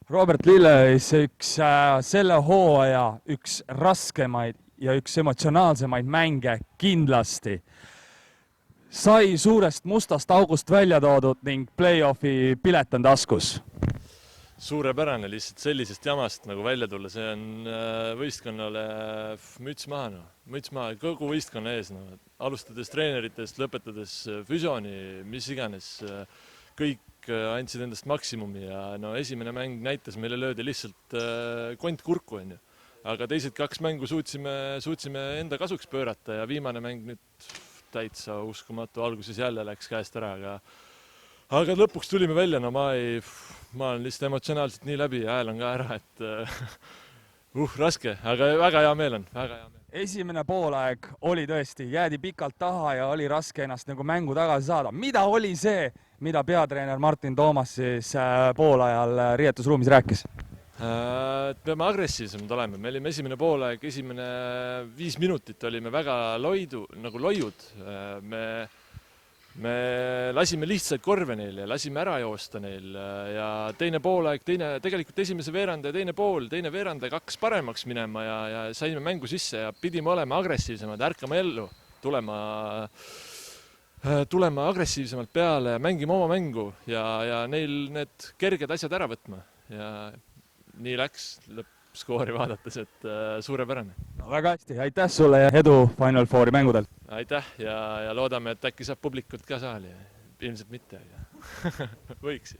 Robert Lilleis selle hooaja üks raskemaid ja üks emotsionaalsemaid mänge kindlasti. Sai suurest mustast august välja toodud ning play-offi pilet on taskus. Suurepärane lihtsalt sellisest jamast nagu välja tulla, see on võistkonnale müts maha, müts maha kogu võistkonna ees, alustades treeneritest, lõpetades füsioni, mis iganes, kõik andsid endast maksimumi ja esimene mäng näitas, meile löödi lihtsalt kont kurku, on ju. Aga teised kaks mängu suutsime enda kasuks pöörata ja viimane mäng nüüd täitsa uskumatu, alguses jälle läks käest ära, aga lõpuks tulime välja, ma olen lihtsalt emotsionaalselt nii läbi ja hääl on ka ära, et raske, aga väga hea meel on, väga hea meel. Esimene poolaeg oli tõesti, jäädi pikalt taha ja oli raske ennast nagu mängu tagasi saada. Mida oli see, mida peatreener Martin Toomas siis poolajal riietusruumis rääkis? Peame agressiivsemad olema. Me olime esimene poolaeg, esimene 5 minutit olime väga loiud. Me lasime lihtsalt korve neil ja lasime ära joosta neil ja teine poolaeg, tegelikult esimese veeranda ja teine veeranda hakkas paremaks minema ja saime mängu sisse ja pidime olema agressiivsemad, ärkama ellu, tulema agressiivsemalt peale, mängima oma mängu ja neil need kerged asjad ära võtma ja nii läks lõppskoori vaadates, et suurepärane. Väga hästi, aitäh sulle ja edu Final Fouri mängudel! Aitäh ja loodame, et äkki saab publikut ka saali. Ilmselt mitte, aga võiks.